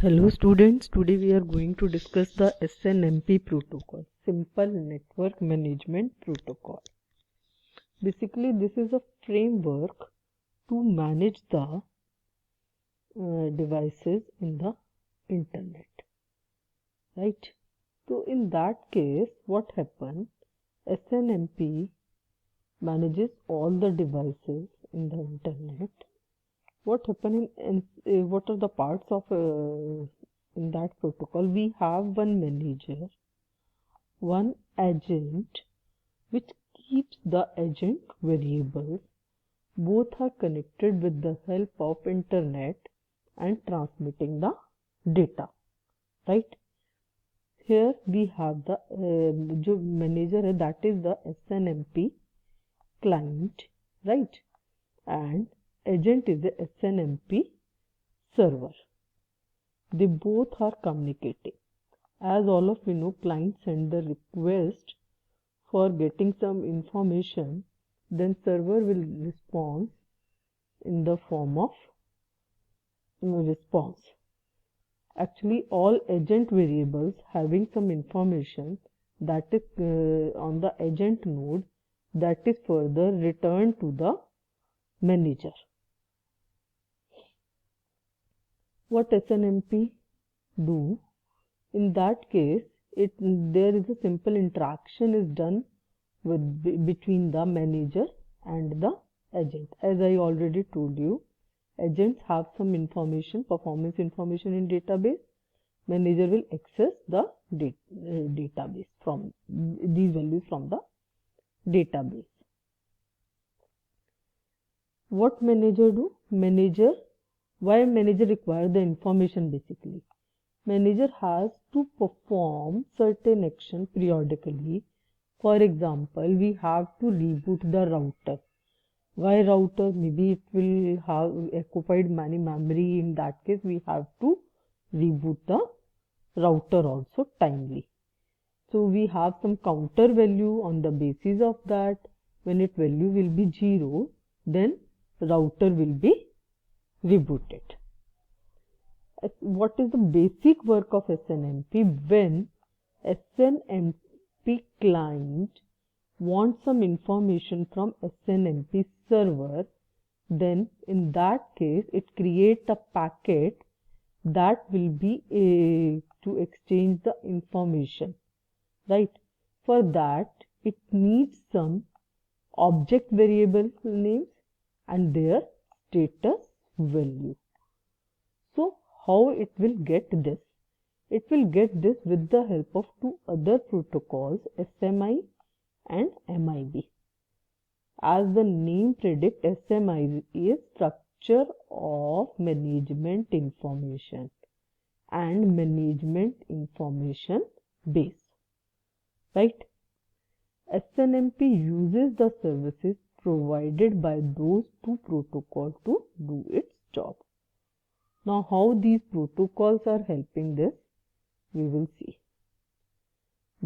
Hello students, today we are going to discuss the SNMP protocol, Simple Network Management Protocol. Basically, this is a framework to manage the devices in the internet, right? So in that case, what happens? SNMP manages all the devices in the internet. What happen what are the parts of in that protocol? We have one manager, one agent, which keeps the agent variables. Both are connected with the help of internet and transmitting the data, right? Here we have the जो manager है, that is the SNMP client, right? And agent is the SNMP server. They both are communicating. As all of you know, client send the request for getting some information, then server will respond in the form of response. Actually, all agent variables having some information that is on the agent node, that is further returned to the manager. What SNMP do? In that case, there is a simple interaction is done between the manager and the agent. As I already told you, agents have some information, performance information in database. Manager will access the database from these values from the database. What manager do? Why manager require the information basically? Manager has to perform certain action periodically. For example, we have to reboot the router. Why router? Maybe it will have occupied many memory. In that case, we have to reboot the router also timely. So we have some counter value. On the basis of that, when its value will be 0, then router will be rebooted. What is the basic work of SNMP? When SNMP client wants some information from SNMP server, then in that case it creates a packet that will be to exchange the information, right? For that it needs some object variable names and their status value. So how it will get this? It will get this with the help of two other protocols, SMI and MIB. As the name predicts, SMI is structure of management information and management information base, right? SNMP uses the services provided by those two protocols to do its job. Now, how these protocols are helping this, we will see.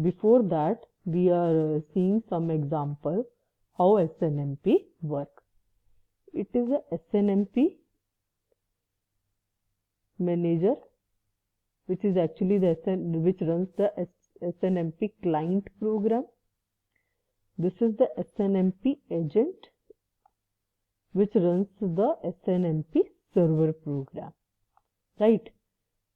Before that, we are seeing some example how SNMP work. It is a SNMP manager, which is actually the which runs the SNMP client program. This is the SNMP agent, which runs the SNMP server program, right?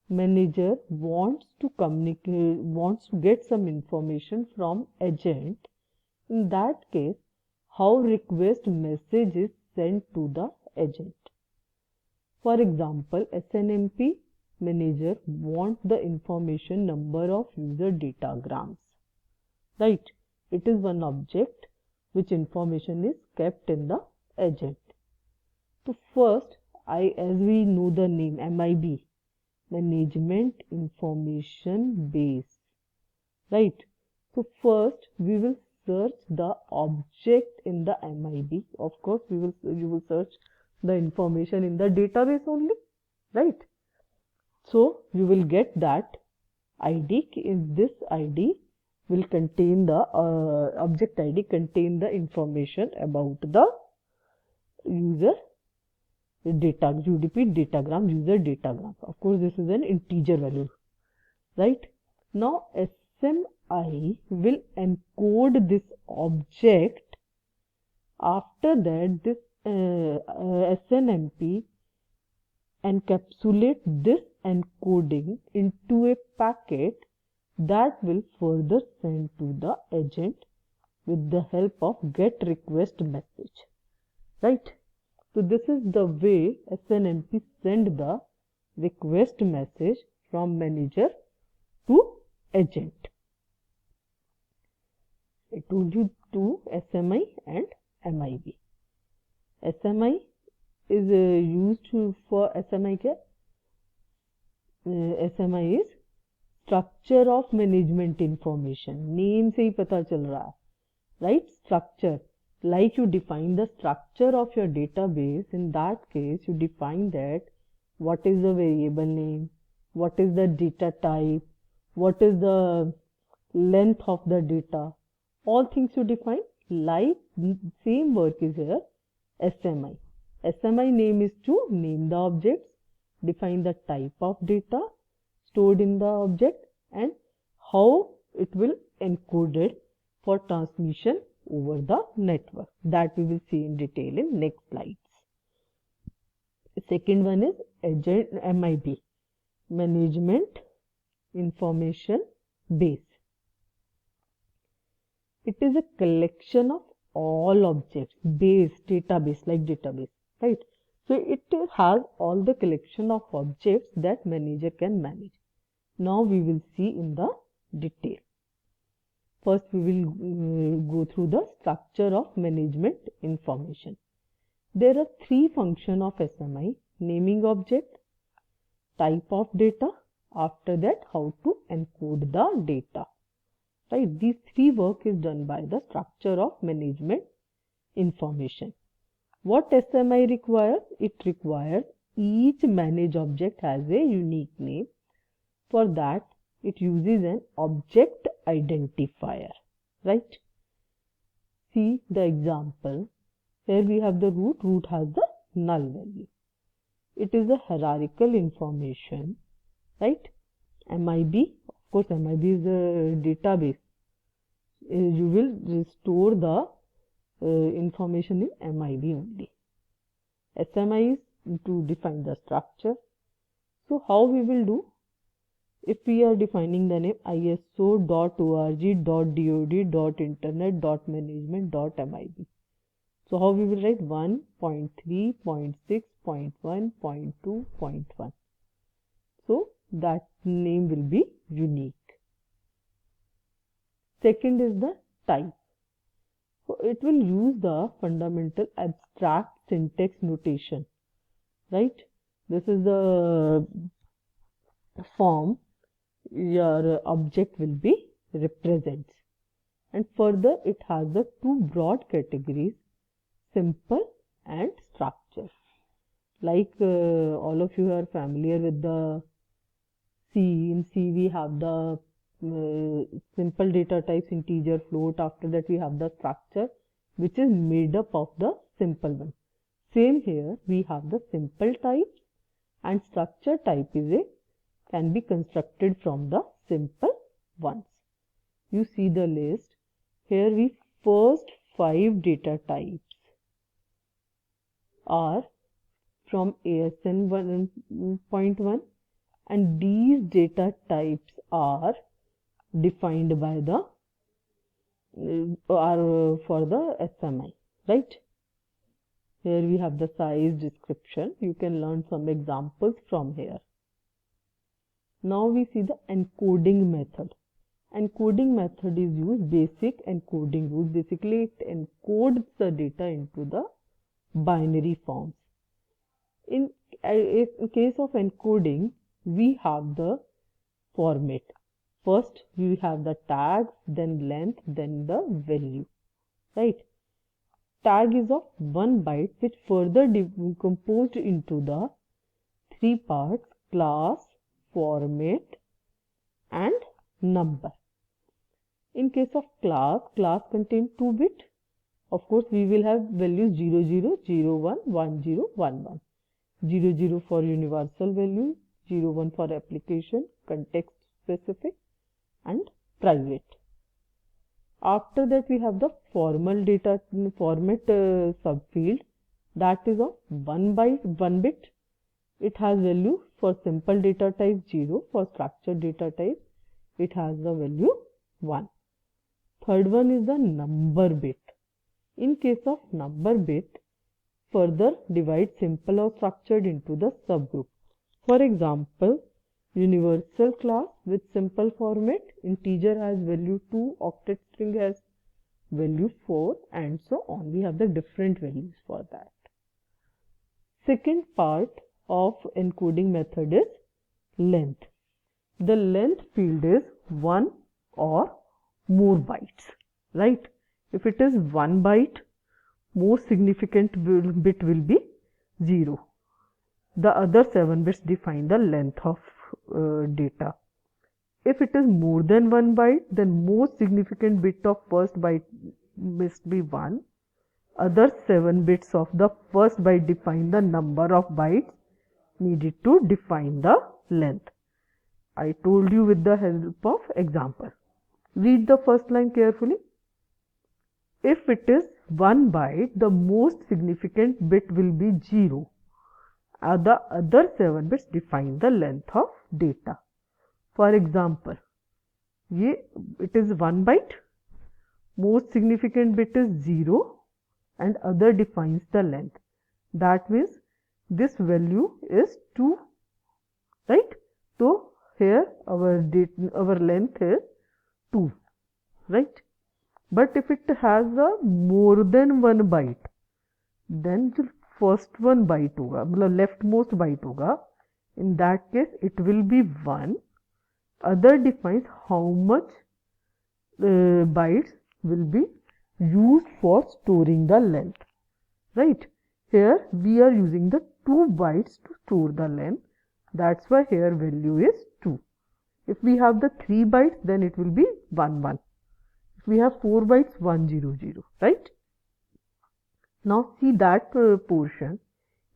Manager wants to communicate, wants to get some information from agent. In that case, how request message is sent to the agent. For example, SNMP manager wants the information number of user datagrams, right? It is one object which information is kept in the agent. So first, as we know the name MIB, management information base, right? So first we will search the object in the MIB. Of course, you will search the information in the database only, right? So you will get that ID. In this ID will contain the object ID contain the information about the user data UDP datagram, user datagram. Of course, this is an integer value, right? Now SMI will encode this object. After that, this SNMP encapsulate this encoding into a packet that will further send to the agent with the help of get request message, right? So this is the way SNMP send the request message from manager to agent. I told you two, SMI and MIB. SMI is used for SMI क्या? SMI is structure of management information. Name से ही पता चल रहा है, right? Structure. Like you define the structure of your database. In that case, you define that what is the variable name, what is the data type, what is the length of the data. All things you define. Like same work is here. SMI. SMI name is to name the objects, define the type of data stored in the object, and how it will encode it for transmission over the network. That we will see in detail in next slides. Second one is agent MIB, Management Information Base. It is a collection of all objects, base, database, like database, right? So it has all the collection of objects that manager can manage. Now we will see in the detail. First we will go through the structure of management information. There are three functions of SMI: naming object, type of data, after that how to encode the data. Right? These three work is done by the structure of management information. What SMI requires? It requires each managed object has a unique name. For that, it uses an object identifier, right? See the example. Here we have the root. Root has the null value. It is a hierarchical information, right? MIB, of course, MIB is a database. You will store the information in MIB only. SMI is to define the structure. So how we will do? If we are defining the name iso.org.dod.internet.management.mib. So how we will write 1.3.6.1.2.1. So that name will be unique. Second is the type. So it will use the fundamental abstract syntax notation, right? This is the form your object will be represents. And further it has the two broad categories, simple and structure. Like all of you are familiar with the C. In C we have the simple data types, integer, float. After that we have the structure which is made up of the simple one. Same here we have the simple types, and structure type can be constructed from the simple ones. You see the list. Here we first 5 data types are from ASN 1.1, and these data types are defined by the for the SMI, right? Here we have the size description. You can learn some examples from here. Now we see the encoding method. Encoding method is used basic encoding rules. Basically it encodes the data into the binary forms. In case of encoding, we have the format. First we have the tags, then length, then the value, right? Tag is of 1 byte, which further decomposed into the 3 parts: class, format and number. In case of class contains 2 bit. Of course we will have values 00, 01, 10, 11. 00 for universal value, 01 for application, context specific and private. After that we have the formal data format subfield, that is of 1 bit. It has value for simple data type 0, for structured data type it has the value 1. Third one is the number bit. In case of number bit, further divide simple or structured into the subgroup. For example, universal class with simple format, integer has value 2, octet string has value 4 and so on. We have the different values for that. Second part of encoding method is length. The length field is 1 or more bytes, right? If it is 1 byte, most significant bit will be 0. The other 7 bits define the length of data. If it is more than 1 byte, then most significant bit of first byte must be 1. Other 7 bits of the first byte define the number of bytes needed to define the length. I told you with the help of example. Read the first line carefully. If it is 1 byte, the most significant bit will be 0. The other 7 bits define the length of data. For example, it is 1 byte, most significant bit is 0 and other defines the length. That means this value is 2, right? So here our length is 2, right? But if it has a more than 1 byte, then the first one byte होगा, मतलब leftmost byte होगा. In that case, it will be 1. Other defines how much bytes will be used for storing the length, right? Here we are using the 2 bytes to store the length. That's why here value is 2. If we have the 3 bytes, then it will be 1 1. If we have 4 bytes, 1 0 0, right? Now see that portion.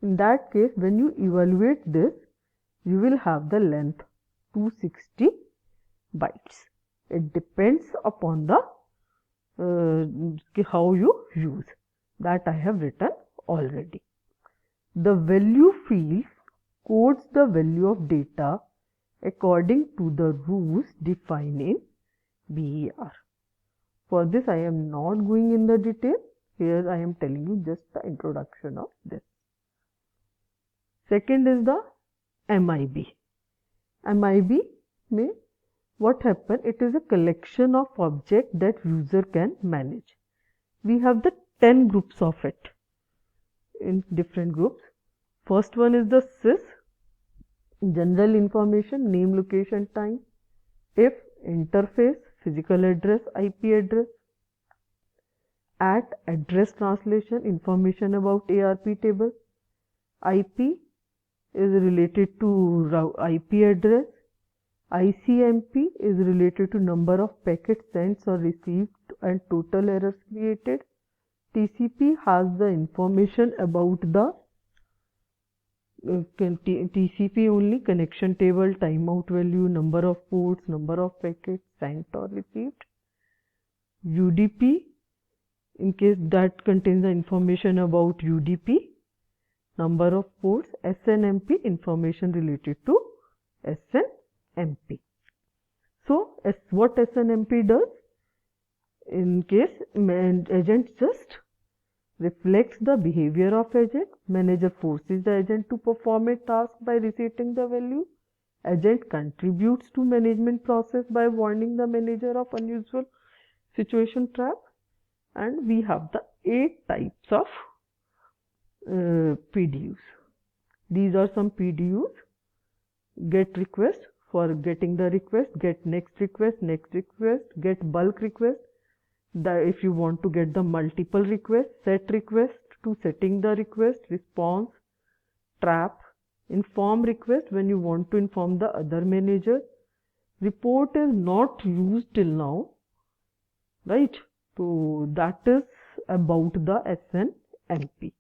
In that case, when you evaluate this, you will have the length 260 bytes. It depends upon the how you use. That I have written already. The value field codes the value of data according to the rules defined in BER. For this I am not going in the detail. Here I am telling you just the introduction of this. Second is the MIB. MIB means what happens? It is a collection of objects that user can manage. We have the 10 groups of it in different groups. First one is the sys, general information, name, location, time. If, interface, physical address, IP address. At, address translation, information about ARP table. IP is related to IP address. ICMP is related to number of packets sent or received and total errors created. TCP has the information about the TCP only, connection table, timeout value, number of ports, number of packets sent or received. UDP, in case that contains the information about UDP, number of ports. SNMP, information related to SNMP. So what SNMP does? In case agent just reflects the behavior of agent, manager forces the agent to perform a task by resetting the value. Agent contributes to management process by warning the manager of unusual situation trap. And we have the 8 types of PDUs. These are some PDUs. Get request, for getting the request, get next request, get bulk request. If you want to get the multiple requests, set request to setting the request, response, trap, inform request when you want to inform the other manager. Report is not used till now, right? So that is about the SNMP.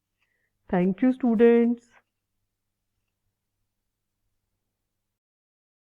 Thank you, students.